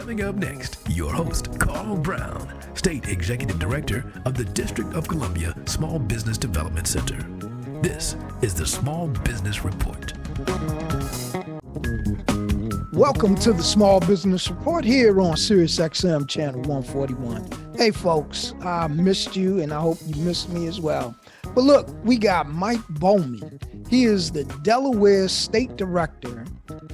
Coming up next, your host, Carl Brown, State Executive Director of the District of Columbia Small Business Development Center. This is the Small Business Report. Welcome to the Small Business Report here on Sirius XM channel 141. Hey folks, I missed you and I hope you missed me as well. But look, we got Mike Bowman. He is the Delaware State Director,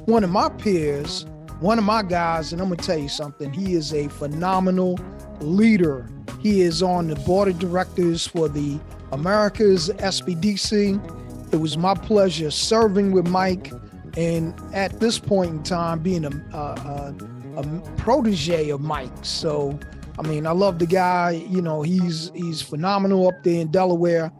one of my peers, one of my guys, and I'm gonna tell you something, he is a phenomenal leader. He is on the board of directors for the America's SBDC. It was my pleasure serving with Mike, and at this point in time, being a protege of Mike. So, I mean, I love the guy. You know, he's phenomenal up there in Delaware,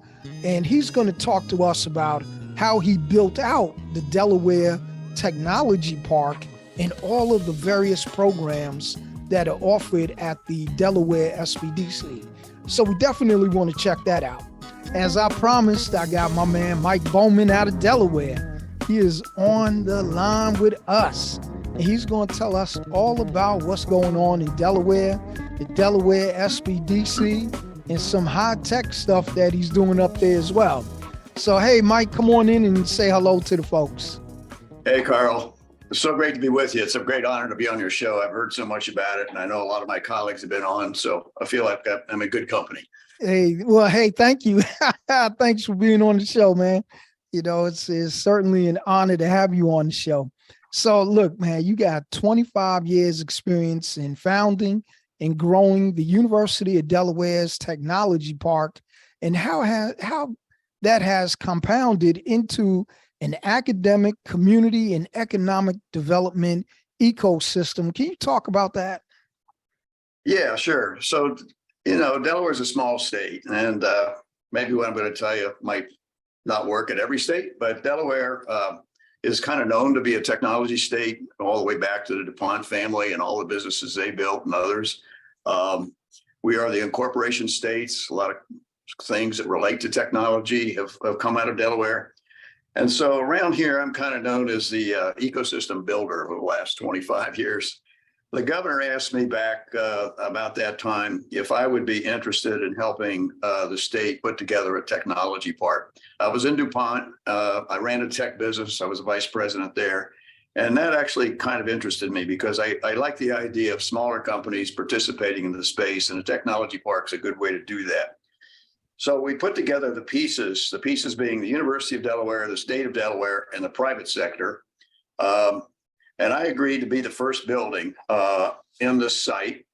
and he's going to talk to us about how he built out the Delaware Technology Park and all of the various programs that are offered at the Delaware SBDC. So we definitely want to check that out. As I promised, I got my man Mike Bowman out of Delaware. He is on the line with us, and he's going to tell us all about what's going on in Delaware, the Delaware SBDC, and some high-tech stuff that he's doing up there as well. So, hey, Mike, come on in and say hello to the folks. Hey, Carl. It's so great to be with you. It's a great honor to be on your show. I've heard so much about it, and I know a lot of my colleagues have been on, so I feel like I'm in good company. Hey, thank you. Thanks for being on the show, man. You know, it's certainly an honor to have you on the show. So look, man, you got 25 years experience in founding and growing the University of Delaware's Technology Park, and how that has compounded into an academic, community, and economic development ecosystem. Can you talk about that? Yeah, sure. So, you know, Delaware is a small state, and maybe what I'm going to tell you might not work at every state, but Delaware is kind of known to be a technology state all the way back to the DuPont family and all the businesses they built and others. We are the incorporation states. A lot of things that relate to technology have come out of Delaware. And so around here, I'm kind of known as the ecosystem builder over the last 25 years. The governor asked me back about that time if I would be interested in helping the state put together a technology park. I was in DuPont. I ran a tech business. I was a vice president there. And that actually kind of interested me because I like the idea of smaller companies participating in the space, and a technology park is a good way to do that. So we put together the pieces being the University of Delaware, the state of Delaware, and the private sector. And I agreed to be the first building in this site,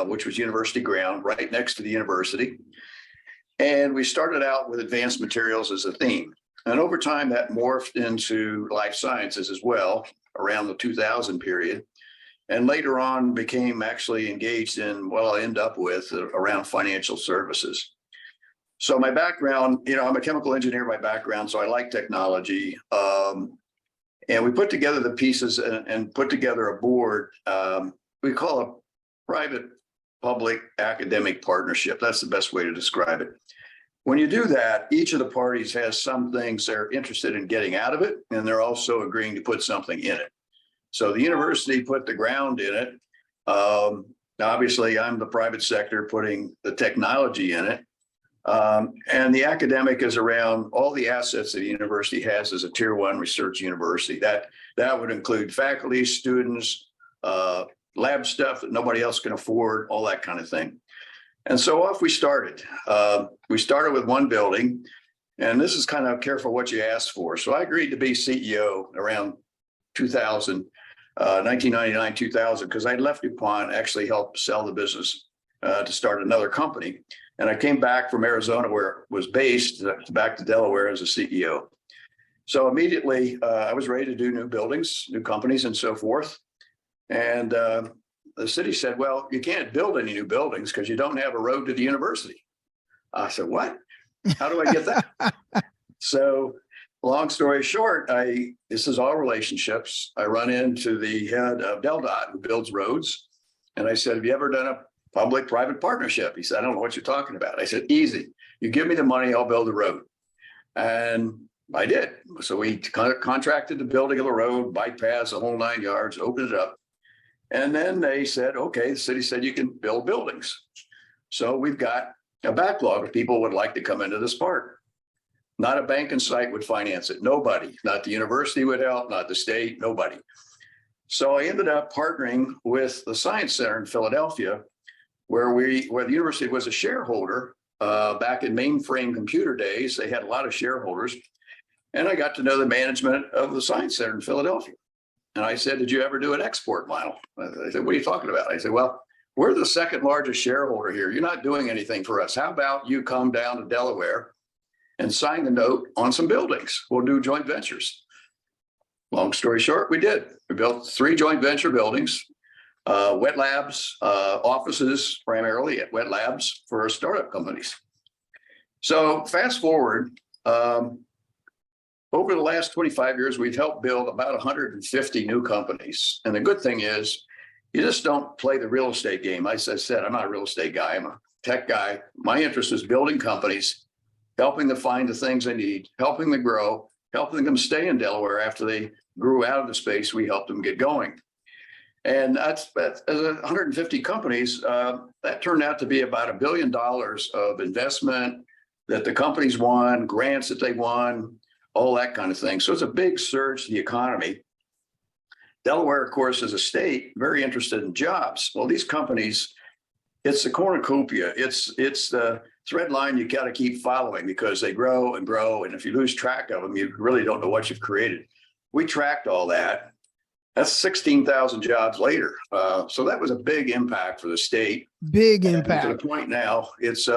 which was university ground, right next to the university. And we started out with advanced materials as a theme. And over time, that morphed into life sciences as well, around the 2000 period. And later on became actually engaged in what I'll end up with around financial services. So my background, you know, I'm a chemical engineer by background, so I like technology. And we put together the pieces and put together a board we call a private-public academic partnership. That's the best way to describe it. When you do that, each of the parties has some things they're interested in getting out of it, and they're also agreeing to put something in it. So the university put the ground in it. Obviously, I'm the private sector putting the technology in it. And the academic is around all the assets that the university has as a tier one research university. That would include faculty, students, lab stuff that nobody else can afford, all that kind of thing. And so off we started. We started with one building, and this is kind of careful what you ask for. So I agreed to be CEO around 2000, 1999, 2000, because I'd left DuPont, actually helped sell the business to start another company. And I came back from Arizona, where it was based, back to Delaware as a CEO. So immediately I was ready to do new buildings, new companies, and so forth. And the city said, well, you can't build any new buildings because you don't have a road to the university. I said, what? How do I get that? So long story short, this is all relationships. I run into the head of DelDOT, who builds roads. And I said, have you ever done a public-private partnership? He said, I don't know what you're talking about. I said, easy. You give me the money, I'll build the road. And I did. So we contracted the building of the road, bike paths, the whole 9 yards, opened it up. And then they said, okay, the city said you can build buildings. So we've got a backlog of people who would like to come into this park. Not a bank in sight would finance it. Nobody, not the university would help, not the state, nobody. So I ended up partnering with the Science Center in Philadelphia, where the university was a shareholder back in mainframe computer days. They had a lot of shareholders. And I got to know the management of the Science Center in Philadelphia. And I said, did you ever do an export model? I said, what are you talking about? I said, well, we're the second largest shareholder here. You're not doing anything for us. How about you come down to Delaware and sign the note on some buildings? We'll do joint ventures. Long story short, we did. We built 3 joint venture buildings, wet labs, offices, primarily at wet labs for startup companies. So fast forward, over the last 25 years, we've helped build about 150 new companies. And the good thing is, you just don't play the real estate game. As I said, I'm not a real estate guy. I'm a tech guy. My interest is building companies, helping them find the things they need, helping them grow, helping them stay in Delaware after they grew out of the space. We helped them get going. And that's 150 companies. That turned out to be about $1 billion of investment that the companies won, grants that they won, all that kind of thing. So it's a big surge to the economy. Delaware, of course, is a state very interested in jobs. Well, these companies, it's the cornucopia. It's the thread line you got to keep following because they grow and grow. And if you lose track of them, you really don't know what you've created. We tracked all that. That's 16,000 jobs later. So that was a big impact for the state. Big And impact. to the point now, it's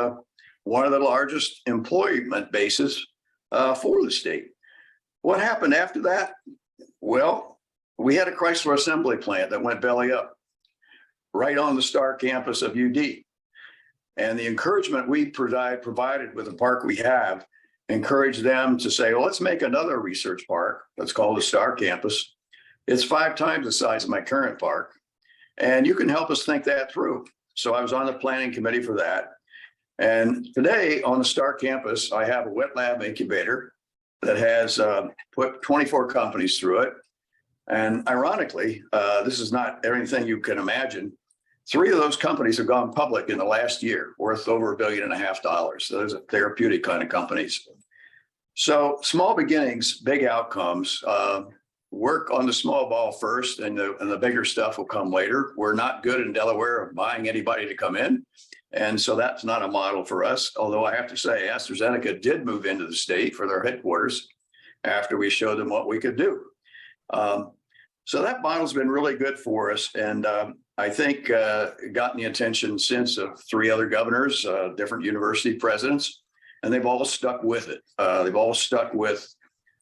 one of the largest employment bases for the state. What happened after that? Well, we had a Chrysler assembly plant that went belly up right on the star campus of UD. And the encouragement we provided with the park we have encouraged them to say, well, let's make another research park. That's called the Star Campus. It's 5 times the size of my current park. And you can help us think that through. So I was on the planning committee for that. And today on the Star Campus, I have a wet lab incubator that has put 24 companies through it. And ironically, this is not everything you can imagine. 3 of those companies have gone public in the last year, worth over $1.5 billion. So those are therapeutic kind of companies. So small beginnings, big outcomes. Work on the small ball first, and the bigger stuff will come later. We're not good in Delaware of buying anybody to come in. And so that's not a model for us. Although I have to say, AstraZeneca did move into the state for their headquarters after we showed them what we could do. So that model's been really good for us. And I think gotten the attention since of 3 other governors, different university presidents, and they've all stuck with it. They've all stuck with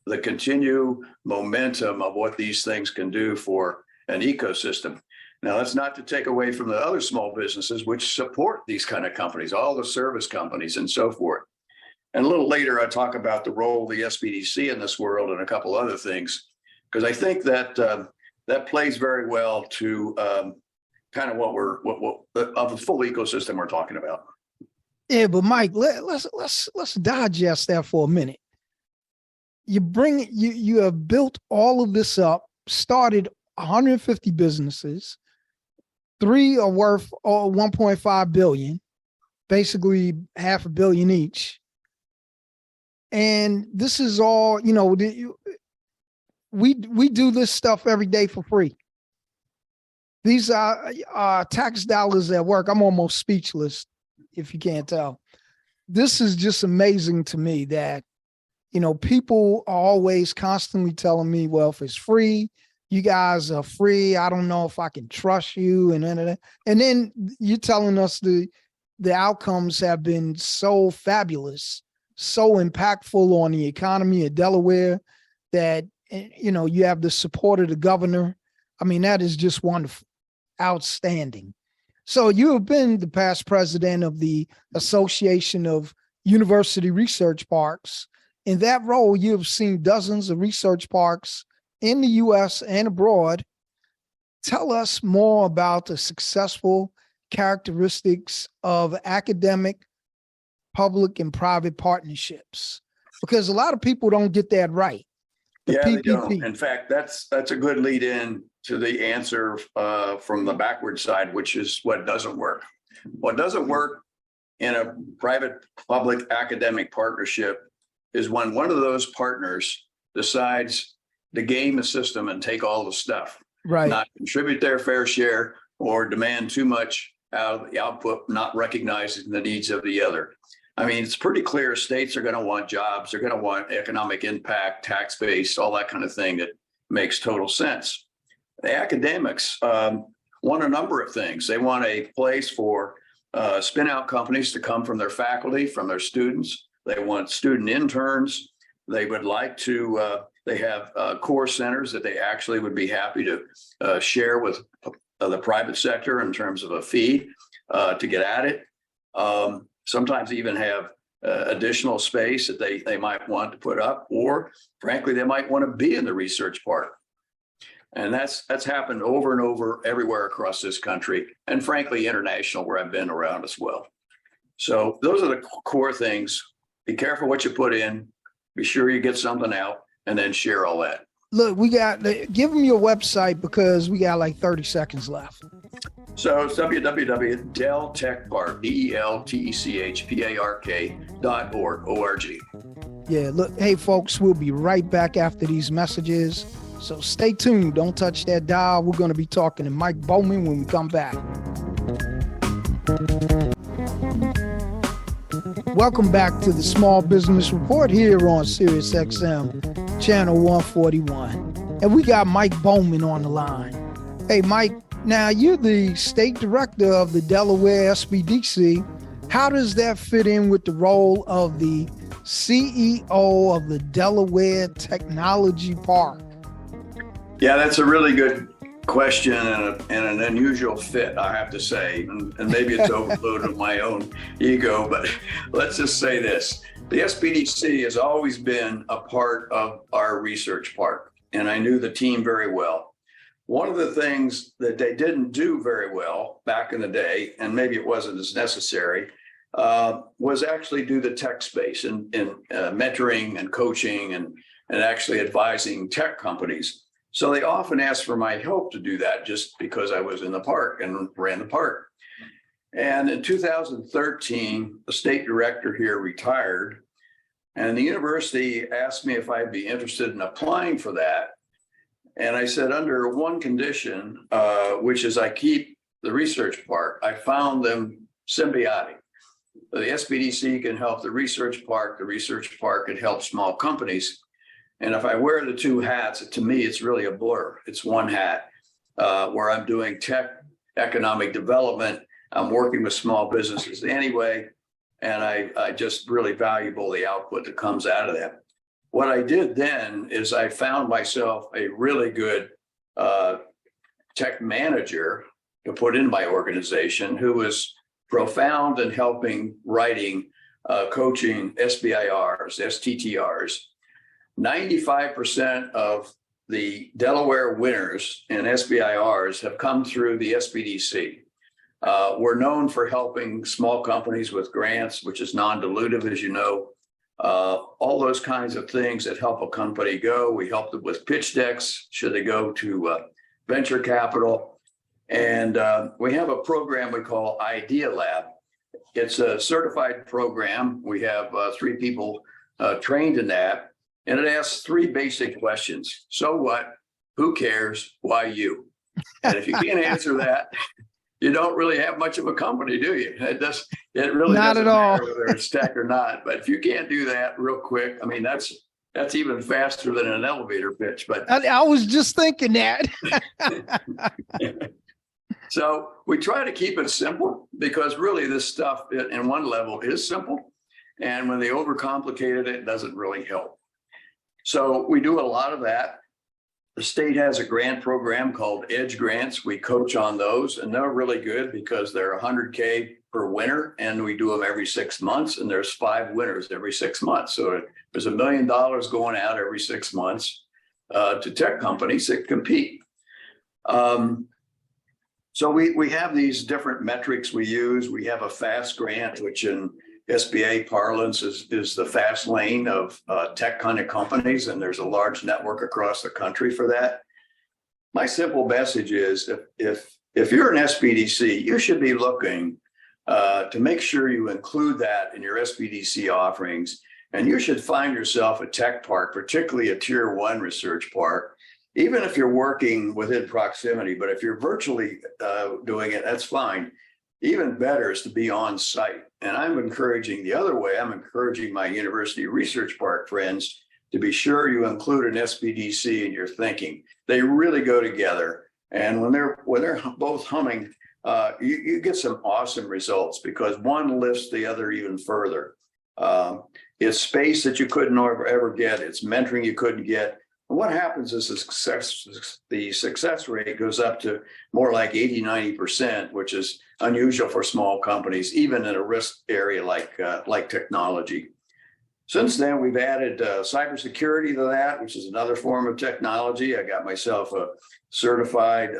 the continued momentum of what these things can do for an ecosystem. Now, that's not to take away from the other small businesses which support these kind of companies, all the service companies and so forth. And a little later, I talk about the role of the SBDC in this world and a couple other things, because I think that that plays very well to kind of what of the full ecosystem we're talking about. Yeah, but Mike, let's digest that for a minute. You have built all of this up, started 150 businesses, 3 are worth 1.5 billion, basically $500 million each. And this is all, we do this stuff every day for free. These are tax dollars at work. I'm almost speechless, if you can't tell. This is just amazing to me that, people are always constantly telling me, well, if it's free, you guys are free. I don't know if I can trust you. And then you're telling us the outcomes have been so fabulous, so impactful on the economy of Delaware that, you have the support of the governor. I mean, that is just wonderful, outstanding. So you have been the past president of the Association of University Research Parks. In that role, you have seen dozens of research parks in the U.S. and abroad. Tell us more about the successful characteristics of academic, public, and private partnerships, because a lot of people don't get that right. Yeah, they don't. In fact, that's a good lead in to the answer from the backward side, which is what doesn't work. What doesn't work in a private-public academic partnership is when one of those partners decides to game the system and take all the stuff, Right. not contribute their fair share or demand too much out of the output, not recognizing the needs of the other. I mean, it's pretty clear states are going to want jobs. They're going to want economic impact, tax base, all that kind of thing that makes total sense. The academics want a number of things. They want a place for spin out companies to come from their faculty, from their students. They want student interns. They would like to, they have core centers that they actually would be happy to share with the private sector in terms of a fee to get at it. Sometimes even have additional space that they might want to put up, or frankly, they might want to be in the research park. And that's happened over and over everywhere across this country, and frankly, international, where I've been around as well. So those are the core things. Be careful what you put in, be sure you get something out, and then share all that. Look, give them your website because we got like 30 seconds left. So it's www.deltechpark, DELTECHPARK.org. Yeah, look, hey, folks, we'll be right back after these messages. So stay tuned. Don't touch that dial. We're going to be talking to Mike Bowman when we come back. Welcome back to the Small Business Report here on Sirius XM, channel 141. And we got Mike Bowman on the line. Hey, Mike, now you're the state director of the Delaware SBDC. How does that fit in with the role of the CEO of the Delaware Technology Park? Yeah, that's a really good question and an unusual fit, I have to say. And maybe it's overload of my own ego, but let's just say this. The SBDC has always been a part of our research park, and I knew the team very well. One of the things that they didn't do very well back in the day, and maybe it wasn't as necessary, was actually do the tech space and mentoring and coaching and actually advising tech companies. So they often asked for my help to do that just because I was in the park and ran the park. And in 2013, the state director here retired, and the university asked me if I'd be interested in applying for that. And I said, under one condition, which is I keep the research park. I found them symbiotic. The SBDC can help the research park can help small companies. And if I wear the two hats, to me, it's really a blur. It's one hat where I'm doing tech economic development. I'm working with small businesses anyway, and I just really valuable the output that comes out of that. What I did then is I found myself a really good tech manager to put in my organization who was profound in helping writing, coaching SBIRs, STTRs. 95% of the Delaware winners in SBIRs have come through the SBDC. We're known for helping small companies with grants, which is non-dilutive, as you know, all those kinds of things that help a company go. We help them with pitch decks, should they go to venture capital. And we have a program we call Idea Lab. It's a certified program. We have 3 people trained in that. And it asks 3 basic questions. So what? Who cares? Why you? And if you can't answer that, you don't really have much of a company, do you? It really not doesn't at all. matter whether it's tech or not. But if you can't do that real quick, I mean, that's even faster than an elevator pitch. But I was just thinking that. So we try to keep it simple because really this stuff in one level is simple. And when they overcomplicated it, it doesn't really help. So we do a lot of that. The state has a grant program called Edge Grants. We coach on those, and they're really good because they're $100K per winner, and we do them every 6 months, and there's 5 winners every 6 months. So there's $1 million going out every 6 months to tech companies that compete. So we have these different metrics we use. We have a FAST grant, which in SBA parlance is the fast lane of tech kind of companies, and there's a large network across the country for that. My simple message is if you're an SBDC, you should be looking to make sure you include that in your SBDC offerings. And you should find yourself a tech park, particularly a tier 1 research park, even if you're working within proximity. But if you're virtually doing it, that's fine. Even better is to be on site. And I'm encouraging the other way. I'm encouraging my university research park friends to be sure you include an SBDC in your thinking. They really go together. And when they're both humming, you get some awesome results because one lifts the other even further. It's space that you couldn't ever get. It's mentoring you couldn't get. And what happens is the success rate goes up to more like 80-90%, which is unusual for small companies, even in a risk area like technology. Since then, we've added cybersecurity to that, which is another form of technology. I got myself a certified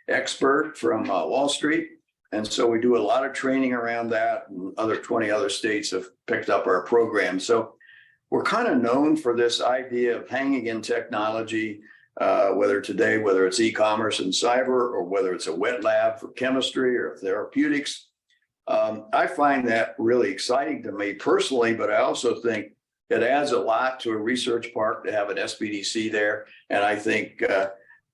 expert from Wall Street. And so we do a lot of training around that, and 20 other states have picked up our program. So we're kind of known for this idea of hanging in technology, whether it's e-commerce and cyber, or whether it's a wet lab for chemistry or therapeutics. I find that really exciting to me personally, but I also think it adds a lot to a research park to have an SBDC there. And I think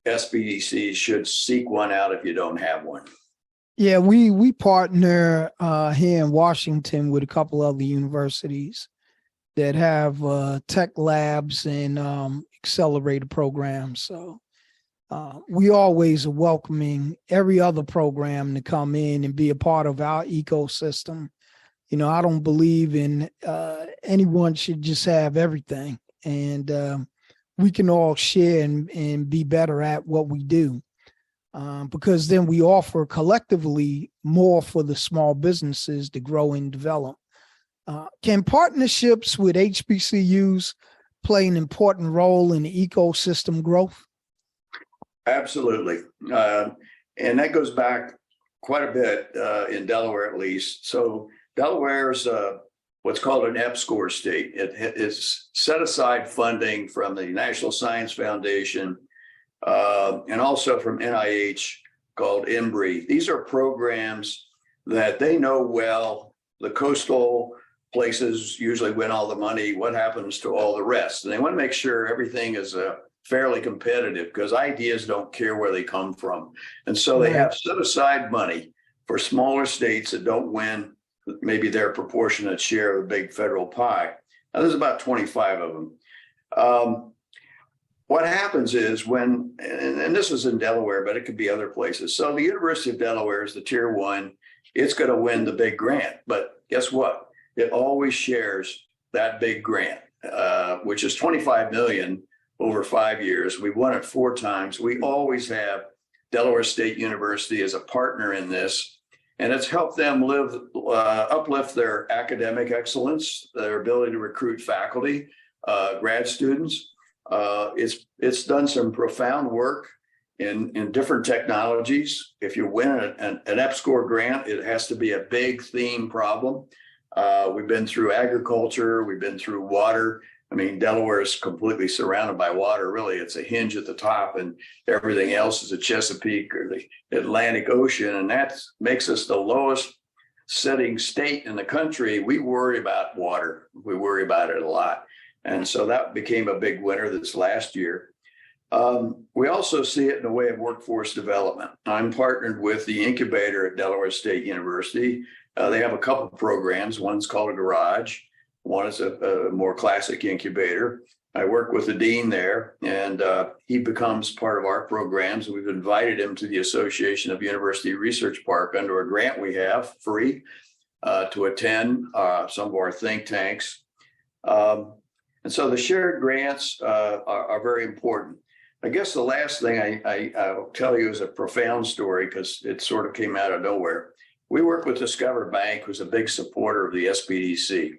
SBDCs should seek one out if you don't have one. Yeah, we partner here in Washington with a couple other universities that have tech labs and accelerator programs. So we always are welcoming every other program to come in and be a part of our ecosystem. You know, I don't believe in anyone should just have everything, and we can all share and be better at what we do. Because then we offer collectively more for the small businesses to grow and develop. Can partnerships with HBCUs play an important role in the ecosystem growth? Absolutely. And that goes back quite a bit in Delaware, at least. So Delaware is what's called an EPSCoR state. It's set aside funding from the National Science Foundation and also from NIH called EMBRI. These are programs that they know well. The coastal places usually win all the money. What happens to all the rest? And they want to make sure everything is fairly competitive because ideas don't care where they come from. And so they have set aside money for smaller states that don't win maybe their proportionate share of the big federal pie. Now, there's about 25 of them. What happens is when, and this is in Delaware, but it could be other places. So the University of Delaware is the tier 1. It's going to win the big grant. But guess what? It always shares that big grant, which is $25 million over 5 years. We won it 4 times. We always have Delaware State University as a partner in this. And it's helped them uplift their academic excellence, their ability to recruit faculty, grad students. It's done some profound work in different technologies. If you win an EPSCoR grant, it has to be a big theme problem. We've been through agriculture, we've been through water. I mean, Delaware is completely surrounded by water. Really, it's a hinge at the top, and everything else is a Chesapeake or the Atlantic Ocean, and that makes us the lowest setting state in the country. We worry about water. We worry about it a lot. And so that became a big winner this last year. We also see it in the way of workforce development. I'm partnered with the incubator at Delaware State University. They have a couple of programs. One's called a garage. One is a more classic incubator. I work with the dean there, and he becomes part of our programs. We've invited him to the Association of University Research Park under a grant we have free to attend some of our think tanks. And so the shared grants are very important. I guess the last thing I'll tell you is a profound story because it sort of came out of nowhere. We work with Discover Bank, who's a big supporter of the SBDC.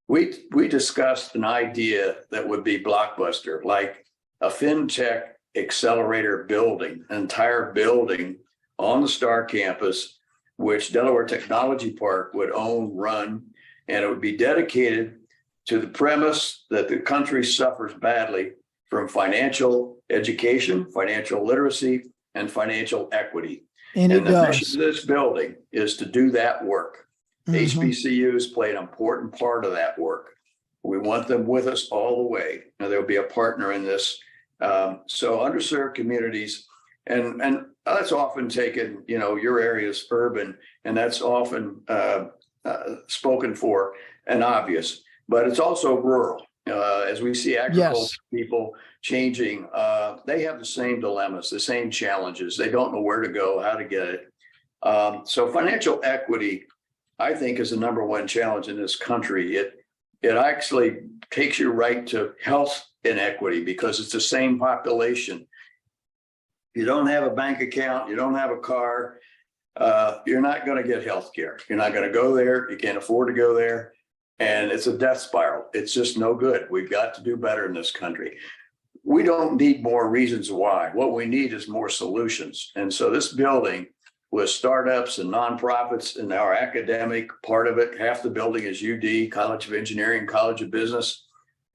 We discussed an idea that would be blockbuster, like a fintech accelerator building, an entire building on the Star campus, which Delaware Technology Park would own, run, and it would be dedicated to the premise that the country suffers badly from financial education, financial literacy, and financial equity. And it the does. mission of this building is to do that work. HBCUs play an important part of that work. We want them with us all the way. Now, there'll be a partner in this. So underserved communities, and that's often taken, your area is urban, and that's often spoken for and obvious, but it's also rural. As we see agriculture people changing, they have the same dilemmas, the same challenges. They don't know where to go, how to get it. So financial equity, I think, is the number one challenge in this country. It actually takes you right to health inequity because it's the same population. You don't have a bank account, you don't have a car, you're not going to get health care. You're not going to go there. You can't afford to go there. And it's a death spiral. It's just no good. We've got to do better in this country. We don't need more reasons why. What we need is more solutions. And so this building with startups and nonprofits and our academic part of it, half the building is UD, College of Engineering, College of Business,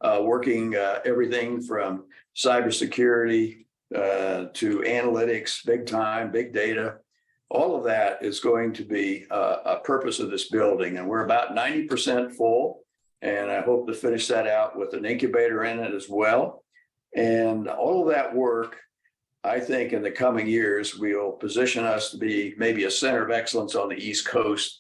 working everything from cybersecurity to analytics, big time, big data. All of that is going to be a purpose of this building. And we're about 90% full. And I hope to finish that out with an incubator in it as well. And all of that work, I think in the coming years, will position us to be maybe a center of excellence on the East Coast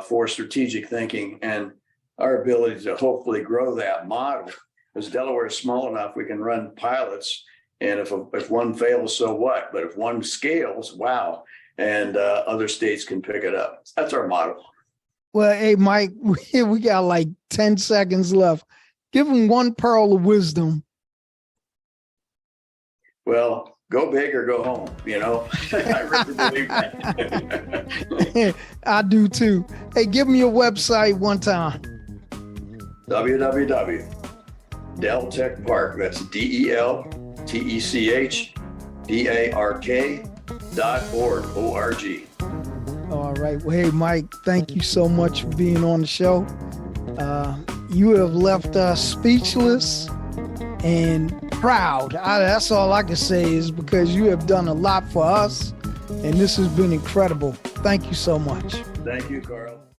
for strategic thinking and our ability to hopefully grow that model. As Delaware is small enough, we can run pilots. And if one fails, so what? But if one scales, wow. And other states can pick it up. That's our model. Well, hey, Mike, we got like 10 seconds left. Give them one pearl of wisdom. Well, go big or go home, I really believe that. I do too. Hey, give them your website one time. www.deltechpark, that's DELTECHPark.org. All right. Well, hey, Mike, thank you so much for being on the show. You have left us speechless and proud. That's all I can say is because you have done a lot for us, and this has been incredible. Thank you so much. Thank you, Carl.